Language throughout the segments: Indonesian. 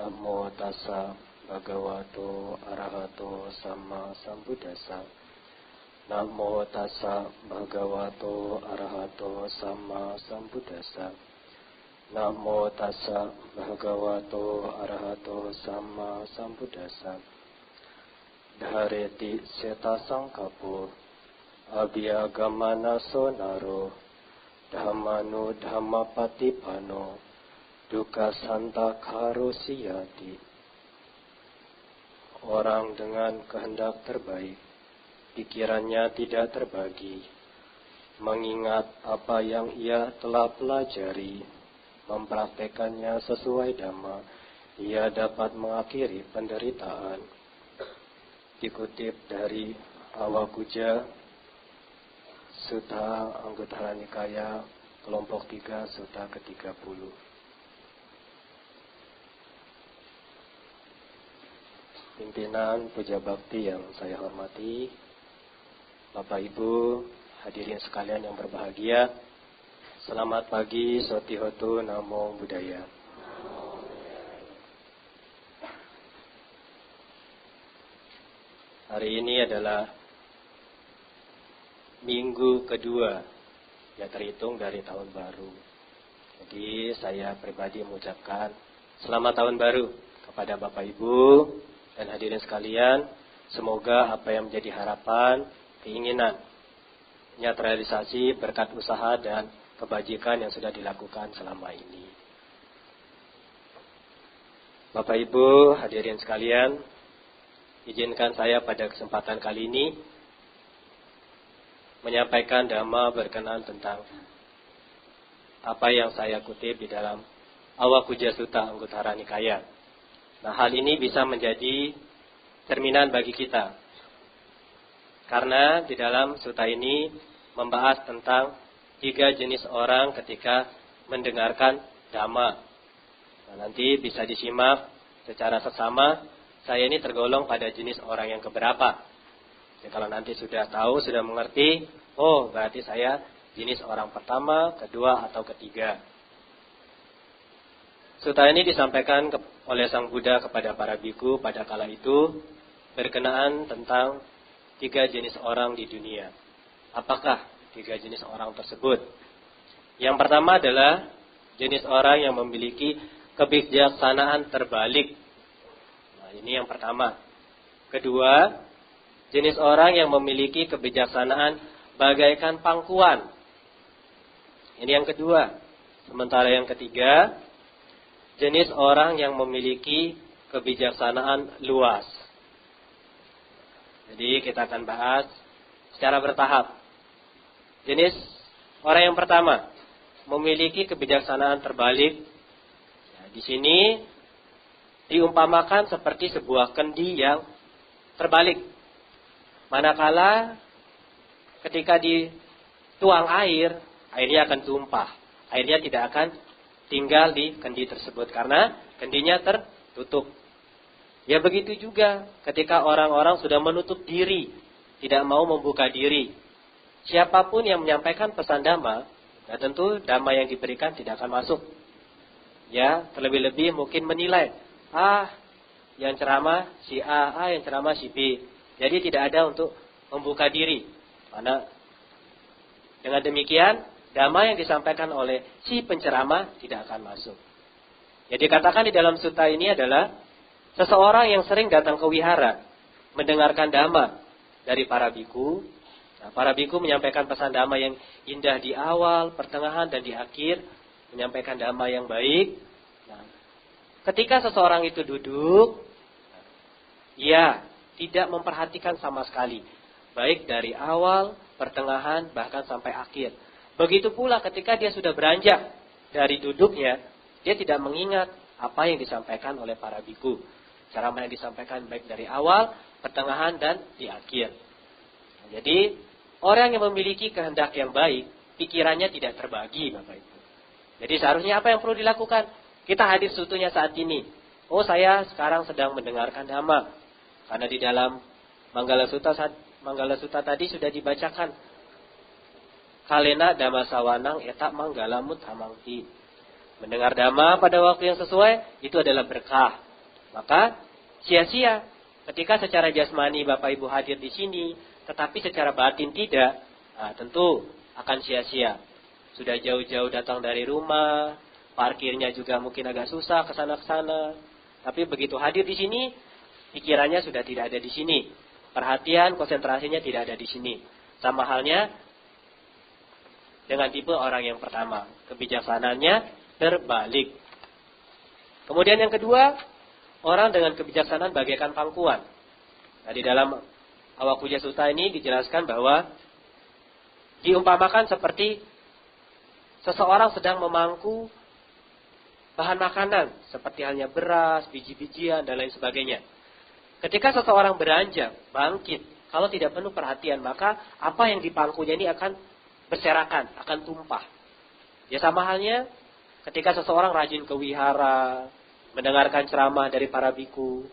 Namo tassa bhagavato arahato sama sambuddhassa. Namo tassa bhagavato arahato sama sambuddhassa. Namo tassa bhagavato arahato sama sambuddhassa. Dhareti seta sangkapo abhiyagamana sonaro dhammanu dhammapatipano duka santa karusiyati. Orang dengan kehendak terbaik, pikirannya tidak terbagi, mengingat apa yang ia telah pelajari, mempraktekannya sesuai dhamma, ia dapat mengakhiri penderitaan. Dikutip dari Awakuja Sutta Anguttara Nikaya kelompok 3 Sutta ke-30. Pimpinan Puja Bakti yang saya hormati, Bapak Ibu, hadirin sekalian yang berbahagia, selamat pagi, Sotihotu Namo Buddhaya. Hari ini adalah minggu kedua, ya terhitung dari tahun baru. Jadi saya pribadi mengucapkan selamat tahun baru kepada Bapak Ibu dan hadirin sekalian. Semoga apa yang menjadi harapan, keinginan, terrealisasi berkat usaha dan kebajikan yang sudah dilakukan selama ini. Bapak Ibu, hadirin sekalian, izinkan saya pada kesempatan kali ini menyampaikan dhamma berkenaan tentang apa yang saya kutip di dalam Awakuja Sutta Anguttara Nikaya. Nah, hal ini bisa menjadi cerminan bagi kita. Karena di dalam sutta ini membahas tentang 3 jenis orang ketika mendengarkan dhamma. Nah, nanti bisa disimak secara seksama, saya ini tergolong pada jenis orang yang keberapa. Jadi kalau nanti sudah tahu, sudah mengerti, oh berarti saya jenis orang pertama, kedua, atau ketiga. Sutta ini disampaikan oleh Sang Buddha kepada para biku pada kala itu berkenaan tentang 3 jenis orang di dunia. Apakah 3 jenis orang tersebut? Yang pertama adalah jenis orang yang memiliki kebijaksanaan terbalik. Nah, ini yang pertama. Kedua, jenis orang yang memiliki kebijaksanaan bagaikan pangkuan. Ini yang kedua. Sementara yang ketiga, jenis orang yang memiliki kebijaksanaan luas. Jadi kita akan bahas secara bertahap. Jenis orang yang pertama memiliki kebijaksanaan terbalik. Nah, di sini diumpamakan seperti sebuah kendi yang terbalik. Manakala ketika dituang air, airnya akan tumpah. Airnya tidak akan tinggal di kendi tersebut karena kendinya tertutup. Ya begitu juga ketika orang-orang sudah menutup diri, tidak mau membuka diri. Siapapun yang menyampaikan pesan dhamma, ya tentu dhamma yang diberikan tidak akan masuk. Ya, terlebih-lebih mungkin menilai, yang ceramah si A, yang ceramah si B. Jadi tidak ada untuk membuka diri. Karena dengan demikian dhamma yang disampaikan oleh si penceramah tidak akan masuk. Jadi dikatakan di dalam sutta ini adalah seseorang yang sering datang ke wihara mendengarkan dhamma dari para biku. Nah, para biku menyampaikan pesan dhamma yang indah di awal, pertengahan, dan di akhir. Menyampaikan dhamma yang baik. Nah, ketika seseorang itu duduk, ia tidak memperhatikan sama sekali. Baik dari awal, pertengahan, bahkan sampai akhir. Begitu pula ketika dia sudah beranjak dari duduknya, dia tidak mengingat apa yang disampaikan oleh para biku. Ceramah yang disampaikan baik dari awal, pertengahan, dan di akhir. Jadi, orang yang memiliki kehendak yang baik, pikirannya tidak terbagi, Bapak Ibu. Jadi seharusnya apa yang perlu dilakukan? Kita hadir seutuhnya saat ini. Oh, saya sekarang sedang mendengarkan dhamma. Karena di dalam Manggala Sutta tadi sudah dibacakan. Kalena dhamma sawanang eta manggala muthamangti. Mendengar dhamma pada waktu yang sesuai, itu adalah berkah. Maka sia-sia ketika secara jasmani Bapak Ibu hadir di sini, tetapi secara batin tidak, nah, tentu akan sia-sia. Sudah jauh-jauh datang dari rumah, parkirnya juga mungkin agak susah kesana-kesana. Tapi begitu hadir di sini, pikirannya sudah tidak ada di sini. Perhatian, konsentrasinya tidak ada di sini. Sama halnya dengan tipe orang yang pertama. Kebijaksanaannya terbalik. Kemudian yang kedua, orang dengan kebijaksanaan bagaikan pangkuan. Nah, di dalam Awakuja Sutta ini dijelaskan bahwa diumpamakan seperti seseorang sedang memangku bahan makanan, seperti halnya beras, biji-bijian, dan lain sebagainya. Ketika seseorang beranjak, bangkit, kalau tidak penuh perhatian, maka apa yang dipangkunya ini akan berserakan, akan tumpah. Ya sama halnya ketika seseorang rajin ke wihara, mendengarkan ceramah dari para biku.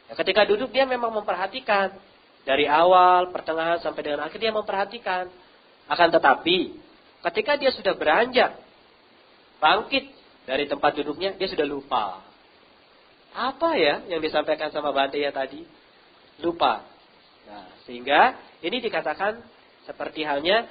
Ya, ketika duduk dia memang memperhatikan. Dari awal, pertengahan, sampai dengan akhir dia memperhatikan. Akan tetapi, ketika dia sudah beranjak, bangkit dari tempat duduknya, dia sudah lupa. Apa ya yang disampaikan sama Bante ya tadi? Lupa. Nah, sehingga ini dikatakan seperti halnya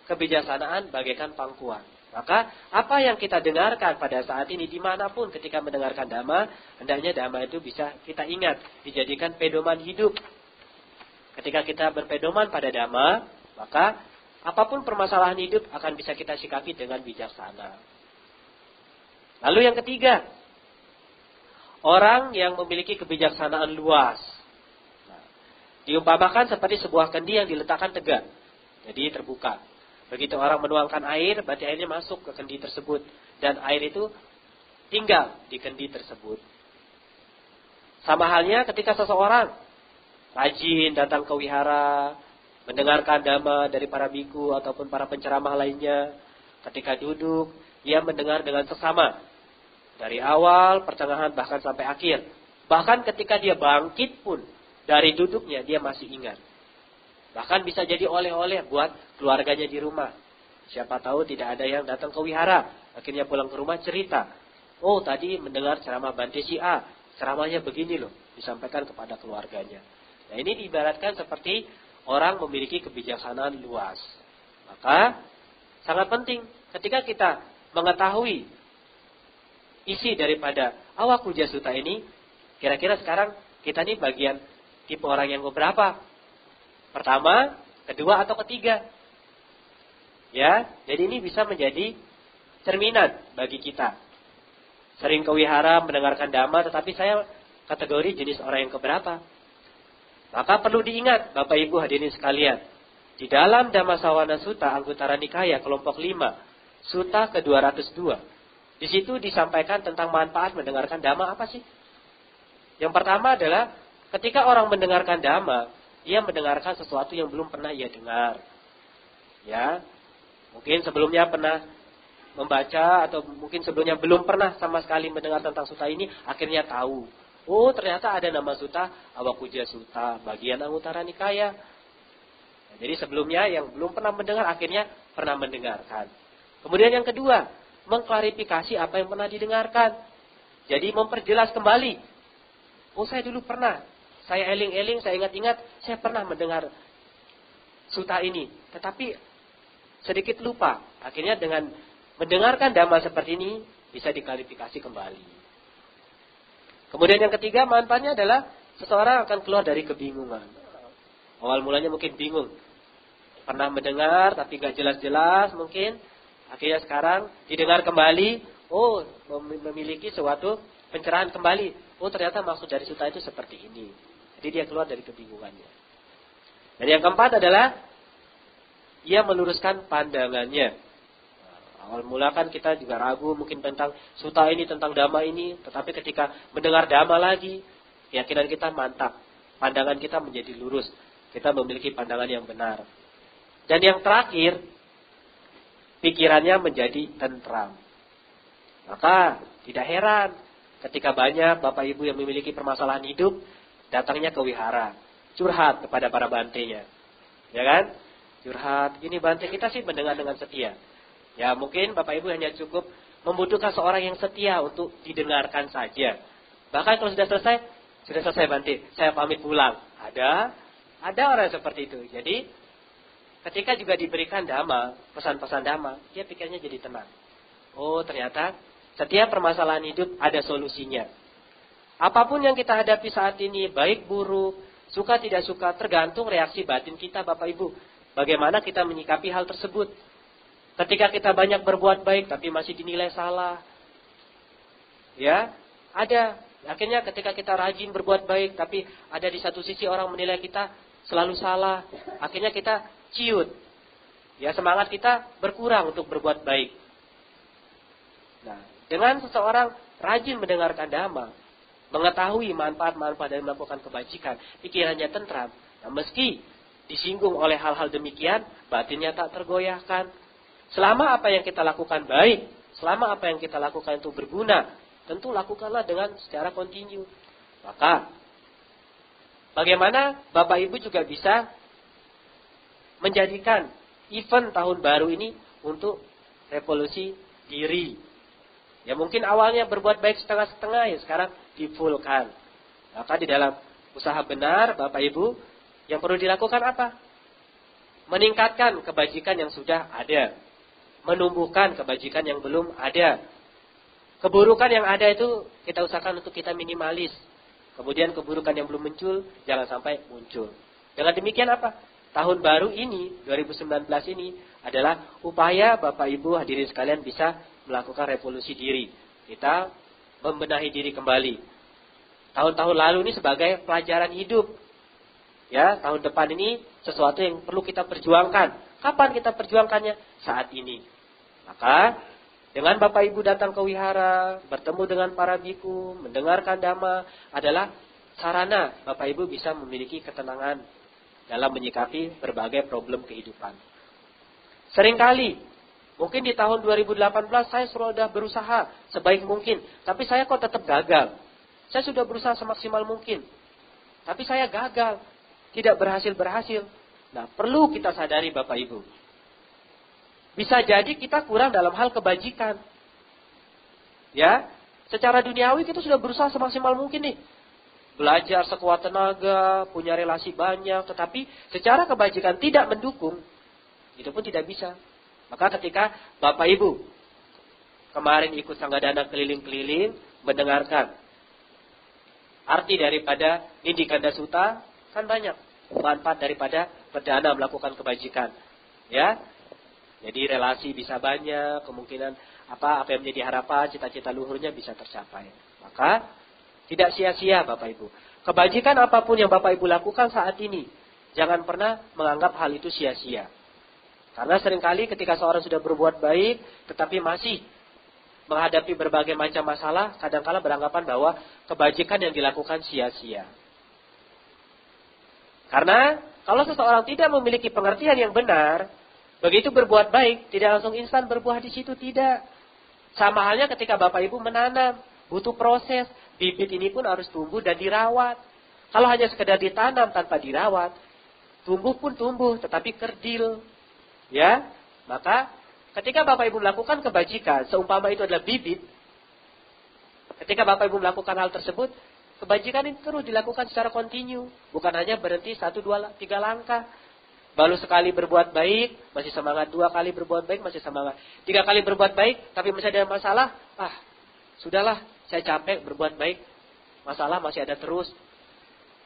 kebijaksanaan bagaikan pangkuan. Maka apa yang kita dengarkan pada saat ini dimanapun ketika mendengarkan dhamma, hendaknya dhamma itu bisa kita ingat, dijadikan pedoman hidup. Ketika kita berpedoman pada dhamma, maka apapun permasalahan hidup akan bisa kita sikapi dengan bijaksana. Lalu yang ketiga, orang yang memiliki kebijaksanaan luas. Nah, diumpamakan seperti sebuah kendi yang diletakkan tegak, jadi terbuka. Begitu orang menuangkan air, berarti airnya masuk ke kendi tersebut. Dan air itu tinggal di kendi tersebut. Sama halnya ketika seseorang rajin datang ke wihara, mendengarkan dhamma dari para biku ataupun para penceramah lainnya. Ketika duduk, ia mendengar dengan seksama. Dari awal, pertengahan, bahkan sampai akhir. Bahkan ketika dia bangkit pun, dari duduknya dia masih ingat. Bahkan bisa jadi oleh-oleh buat keluarganya di rumah. Siapa tahu tidak ada yang datang ke wihara. Akhirnya pulang ke rumah cerita. Oh tadi mendengar ceramah Bante si A. Ceramahnya begini loh. Disampaikan kepada keluarganya. Nah ini diibaratkan seperti orang memiliki kebijaksanaan luas. Maka sangat penting ketika kita mengetahui isi daripada Awakuja Sutta ini. Kira-kira sekarang kita ini bagian tipe orang yang berapa? Pertama, kedua, atau ketiga. Ya, jadi ini bisa menjadi cerminan bagi kita. Sering ke wihara mendengarkan dhamma, tetapi saya kategori jenis orang yang keberapa. Maka perlu diingat, Bapak Ibu hadirin sekalian. Di dalam Dhammasawana Sutta, Anguttara Nikaya, kelompok 5, Sutta ke-202. Di situ disampaikan tentang manfaat mendengarkan dhamma apa sih? Yang pertama adalah, ketika orang mendengarkan dhamma, ia mendengarkan sesuatu yang belum pernah ia dengar. Ya, mungkin sebelumnya pernah membaca atau mungkin sebelumnya belum pernah sama sekali mendengar tentang sutta ini, akhirnya tahu. Oh, ternyata ada nama sutta Awakuja Sutta, bagian Anguttara Nikaya. Nah, jadi sebelumnya yang belum pernah mendengar akhirnya pernah mendengarkan. Kemudian yang kedua, mengklarifikasi apa yang pernah didengarkan. Jadi memperjelas kembali. Oh, saya dulu pernah. Saya eling-eling, saya ingat-ingat, saya pernah mendengar sutta ini. Tetapi sedikit lupa. Akhirnya dengan mendengarkan dhamma seperti ini, bisa diklarifikasi kembali. Kemudian yang ketiga, manfaatnya adalah seseorang akan keluar dari kebingungan. Awal mulanya mungkin bingung. Pernah mendengar, tapi gak jelas-jelas mungkin. Akhirnya sekarang didengar kembali, oh memiliki suatu pencerahan kembali. Oh ternyata maksud dari sutta itu seperti ini. Jadi dia keluar dari kebingungannya. Dan yang keempat adalah ia meluruskan pandangannya. Nah, awal mula kan kita juga ragu mungkin tentang sutta ini, tentang dhamma ini. Tetapi ketika mendengar dhamma lagi, keyakinan kita mantap. Pandangan kita menjadi lurus. Kita memiliki pandangan yang benar. Dan yang terakhir, pikirannya menjadi tentram. Maka tidak heran ketika banyak Bapak Ibu yang memiliki permasalahan hidup, datangnya ke wihara, curhat kepada para bantenya. Ya kan? Curhat, ini bante kita sih mendengar dengan setia. Ya mungkin Bapak Ibu hanya cukup membutuhkan seorang yang setia untuk didengarkan saja. Bahkan kalau sudah selesai Bante, saya pamit pulang. Ada orang seperti itu. Jadi ketika juga diberikan dhamma, pesan-pesan dhamma, dia pikirnya jadi tenang. Oh, ternyata setiap permasalahan hidup ada solusinya. Apapun yang kita hadapi saat ini, baik buruk, suka tidak suka, tergantung reaksi batin kita, Bapak Ibu. Bagaimana kita menyikapi hal tersebut. Ketika kita banyak berbuat baik tapi masih dinilai salah. Ya, ada. Akhirnya ketika kita rajin berbuat baik tapi ada di satu sisi orang menilai kita selalu salah. Akhirnya kita ciut. Ya, semangat kita berkurang untuk berbuat baik. Nah, dengan seseorang rajin mendengarkan dhamma, mengetahui manfaat-manfaat dari melakukan kebajikan, pikirannya tentram. Nah, meski disinggung oleh hal-hal demikian, batinnya tak tergoyahkan. Selama apa yang kita lakukan baik, selama apa yang kita lakukan itu berguna, tentu lakukanlah dengan secara kontinu. Maka, bagaimana Bapak Ibu juga bisa menjadikan event tahun baru ini untuk revolusi diri. Ya mungkin awalnya berbuat baik setengah-setengah, ya sekarang difulkan. Maka di dalam usaha benar, Bapak Ibu, yang perlu dilakukan apa? Meningkatkan kebajikan yang sudah ada. Menumbuhkan kebajikan yang belum ada. Keburukan yang ada itu kita usahakan untuk kita minimalis. Kemudian keburukan yang belum muncul, jangan sampai muncul. Dengan demikian apa? Tahun baru ini, 2019 ini, adalah upaya Bapak Ibu hadirin sekalian bisa melakukan revolusi diri. Kita membenahi diri kembali. Tahun-tahun lalu ini sebagai pelajaran hidup. Ya, tahun depan ini sesuatu yang perlu kita perjuangkan. Kapan kita perjuangkannya? Saat ini. Maka, dengan Bapak Ibu datang ke wihara, bertemu dengan para biku, mendengarkan dhamma, adalah sarana Bapak Ibu bisa memiliki ketenangan dalam menyikapi berbagai problem kehidupan. Seringkali, mungkin di tahun 2018 saya sudah berusaha sebaik mungkin, tapi saya kok tetap gagal. Saya sudah berusaha semaksimal mungkin, tapi saya gagal, tidak berhasil-berhasil. Nah, perlu kita sadari Bapak Ibu. Bisa jadi kita kurang dalam hal kebajikan. Ya, secara duniawi kita sudah berusaha semaksimal mungkin nih. Belajar sekuat tenaga, punya relasi banyak, tetapi secara kebajikan tidak mendukung, itu pun tidak bisa. Maka ketika Bapak Ibu kemarin ikut Sanggadana keliling-keliling, mendengarkan arti daripada Nindikanda Sutta, kan banyak manfaat daripada perdana melakukan kebajikan. Ya, jadi relasi bisa banyak, kemungkinan apa yang menjadi harapan, cita-cita luhurnya bisa tercapai. Maka tidak sia-sia Bapak Ibu. Kebajikan apapun yang Bapak Ibu lakukan saat ini, jangan pernah menganggap hal itu sia-sia. Karena seringkali ketika seorang sudah berbuat baik, tetapi masih menghadapi berbagai macam masalah, kadang-kala beranggapan bahwa kebajikan yang dilakukan sia-sia. Karena kalau seseorang tidak memiliki pengertian yang benar, begitu berbuat baik, tidak langsung instan berbuah di situ, tidak. Sama halnya ketika Bapak Ibu menanam, butuh proses. Bibit ini pun harus tumbuh dan dirawat. Kalau hanya sekedar ditanam tanpa dirawat, tumbuh pun tumbuh, tetapi kerdil. Ya, maka ketika Bapak Ibu melakukan kebajikan, seumpama itu adalah bibit, ketika Bapak Ibu melakukan hal tersebut, kebajikan itu terus dilakukan secara kontinu. Bukan hanya berhenti 1, 2, 3 langkah. Baru sekali berbuat baik, masih semangat. 2 kali berbuat baik, masih semangat. 3 kali berbuat baik, tapi masih ada masalah. Sudahlah, saya capek berbuat baik. Masalah masih ada terus.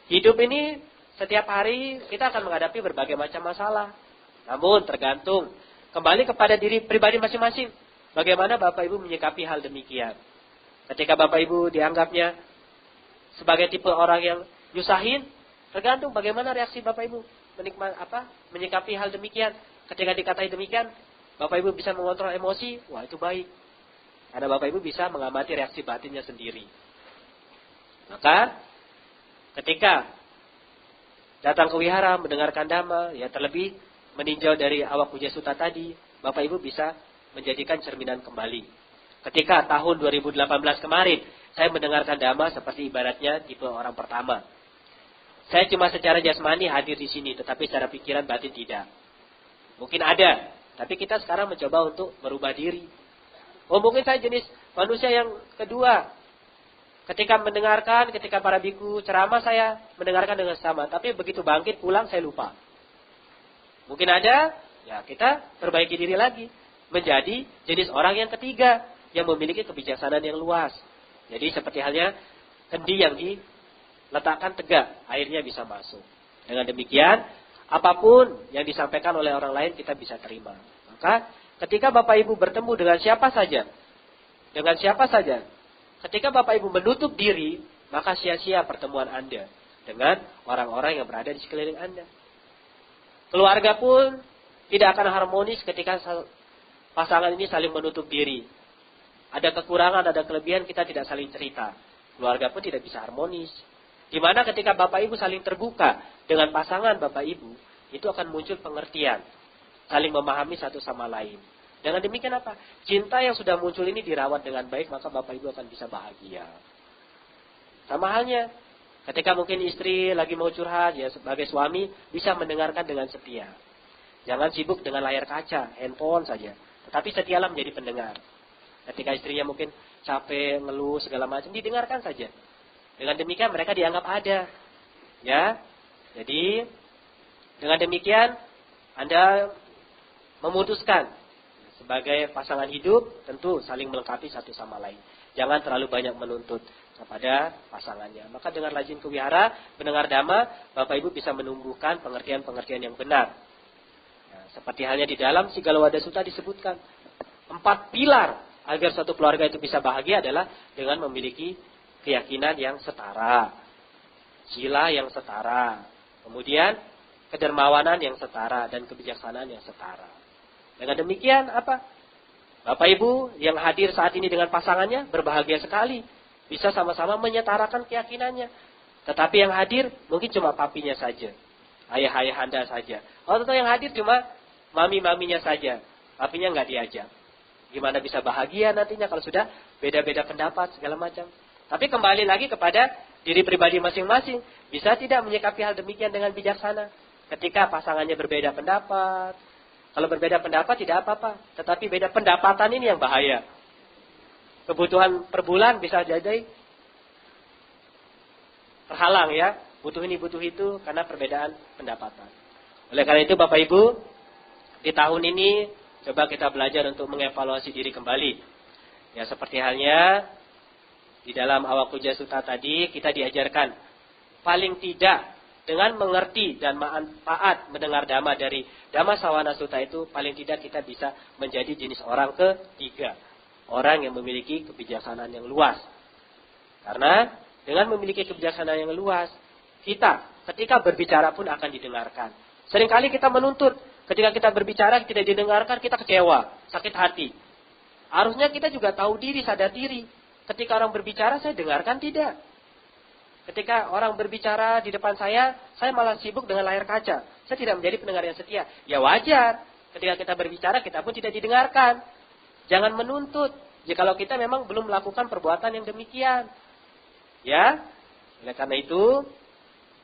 Hidup ini setiap hari kita akan menghadapi berbagai macam masalah. Namun tergantung kembali kepada diri pribadi masing-masing. Bagaimana Bapak Ibu menyikapi hal demikian. Ketika Bapak Ibu dianggapnya sebagai tipe orang yang nyusahin, tergantung bagaimana reaksi Bapak Ibu menyikapi hal demikian. Ketika dikatai demikian, Bapak Ibu bisa mengontrol emosi, wah itu baik. Karena Bapak Ibu bisa mengamati reaksi batinnya sendiri. Maka ketika datang ke wihara mendengarkan dhamma, ya terlebih meninjau dari awak puja sutta tadi, Bapak Ibu bisa menjadikan cerminan kembali. Ketika tahun 2018 kemarin, saya mendengarkan dhamma seperti ibaratnya tipe orang pertama. Saya cuma secara jasmani hadir di sini, tetapi secara pikiran batin tidak. Mungkin ada, tapi kita sekarang mencoba untuk merubah diri. Oh mungkin saya jenis manusia yang kedua. Ketika mendengarkan, ketika para biku ceramah, saya mendengarkan dengan sama. Tapi begitu bangkit pulang, saya lupa. Mungkin ada, ya kita perbaiki diri lagi. Menjadi jenis orang yang ketiga, yang memiliki kebijaksanaan yang luas. Jadi seperti halnya kendi yang diletakkan tegak, airnya bisa masuk. Dengan demikian, apapun yang disampaikan oleh orang lain kita bisa terima. Maka ketika Bapak Ibu bertemu dengan siapa saja, ketika Bapak Ibu menutup diri, maka sia-sia pertemuan Anda dengan orang-orang yang berada di sekeliling Anda. Keluarga pun tidak akan harmonis ketika pasangan ini saling menutup diri. Ada kekurangan, ada kelebihan, kita tidak saling cerita. Keluarga pun tidak bisa harmonis. Di mana ketika Bapak Ibu saling terbuka dengan pasangan Bapak Ibu, itu akan muncul pengertian. Saling memahami satu sama lain. Dengan demikian apa? Cinta yang sudah muncul ini dirawat dengan baik, maka Bapak Ibu akan bisa bahagia. Sama halnya, ketika mungkin istri lagi mau curhat, ya sebagai suami bisa mendengarkan dengan setia. Jangan sibuk dengan layar kaca, handphone saja. Tetapi setialah menjadi pendengar. Ketika istrinya mungkin capek, ngeluh, segala macam, didengarkan saja. Dengan demikian mereka dianggap ada. Ya. Jadi, dengan demikian Anda memutuskan sebagai pasangan hidup, tentu saling melengkapi satu sama lain. Jangan terlalu banyak menuntut kepada pasangannya. Maka dengan rajin ke wihara, mendengar dhamma, Bapak Ibu bisa menumbuhkan pengertian-pengertian yang benar. Nah, seperti halnya di dalam Sigala Sutta disebutkan 4 pilar agar suatu keluarga itu bisa bahagia adalah dengan memiliki keyakinan yang setara, sila yang setara, kemudian kedermawanan yang setara dan kebijaksanaan yang setara. Dengan demikian apa? Bapak Ibu yang hadir saat ini dengan pasangannya berbahagia sekali, bisa sama-sama menyetarakan keyakinannya. Tetapi yang hadir mungkin cuma papinya saja, ayah-ayah Anda saja. Atau yang hadir cuma mami-maminya saja, papinya nggak diajak. Gimana bisa bahagia nantinya kalau sudah beda-beda pendapat segala macam. Tapi kembali lagi kepada diri pribadi masing-masing. Bisa tidak menyikapi hal demikian dengan bijaksana. Ketika pasangannya berbeda pendapat. Kalau berbeda pendapat tidak apa-apa. Tetapi beda pendapatan ini yang bahaya. Kebutuhan per bulan bisa jadi terhalang ya. Butuh ini, butuh itu karena perbedaan pendapatan. Oleh karena itu Bapak Ibu, di tahun ini coba kita belajar untuk mengevaluasi diri kembali. Ya seperti halnya di dalam Awakuja Sutta tadi kita diajarkan paling tidak dengan mengerti dan manfaat mendengar dhamma dari Dhamma Sawana Sutta itu paling tidak kita bisa menjadi jenis orang ketiga. Orang yang memiliki kebijaksanaan yang luas. Karena dengan memiliki kebijaksanaan yang luas, kita ketika berbicara pun akan didengarkan. Seringkali kita menuntut. Ketika kita berbicara tidak didengarkan, kita kecewa, sakit hati. Harusnya kita juga tahu diri, sadar diri. Ketika orang berbicara, saya dengarkan tidak. Ketika orang berbicara di depan saya malah sibuk dengan layar kaca. Saya tidak menjadi pendengar yang setia. Ya wajar. Ketika kita berbicara, kita pun tidak didengarkan. Jangan menuntut. Jikalau kita memang belum melakukan perbuatan yang demikian. Ya. Oleh karena itu,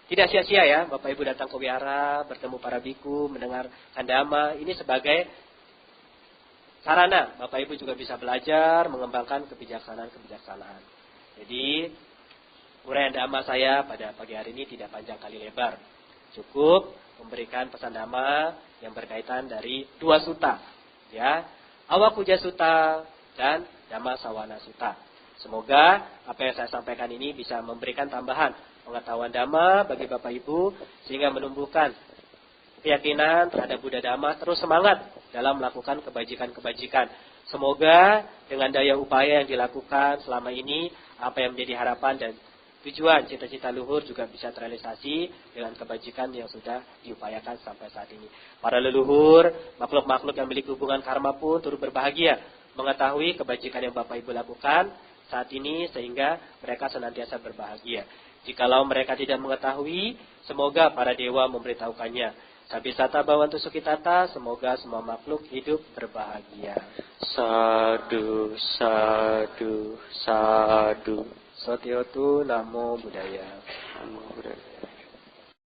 tidak sia-sia ya, Bapak Ibu datang ke wihara, bertemu para biku, mendengar dhamma. Ini sebagai sarana. Bapak Ibu juga bisa belajar, mengembangkan kebijaksanaan-kebijaksanaan. Jadi, uraian dhamma saya pada pagi hari ini tidak panjang kali lebar. Cukup memberikan pesan dhamma yang berkaitan dari 2 sutta. Ya, Awakuja Sutta dan Dhamma Sawana Sutta. Semoga apa yang saya sampaikan ini bisa memberikan tambahan pengetahuan dhamma bagi Bapak Ibu sehingga menumbuhkan keyakinan terhadap Buddha Dhamma, terus semangat dalam melakukan kebajikan-kebajikan. Semoga dengan daya upaya yang dilakukan selama ini apa yang menjadi harapan dan tujuan cita-cita luhur juga bisa terrealisasi dengan kebajikan yang sudah diupayakan sampai saat ini. Para leluhur, makhluk-makhluk yang memiliki hubungan karma pun turut berbahagia mengetahui kebajikan yang Bapak Ibu lakukan saat ini sehingga mereka senantiasa berbahagia. Jikalau mereka tidak mengetahui, semoga para dewa memberitahukannya. Sabisata Bhavantu Sukhitata, semoga semua makhluk hidup berbahagia. Sadu, sadu, sadu. Satyotu Namo Buddhaya. Namo Buddhaya.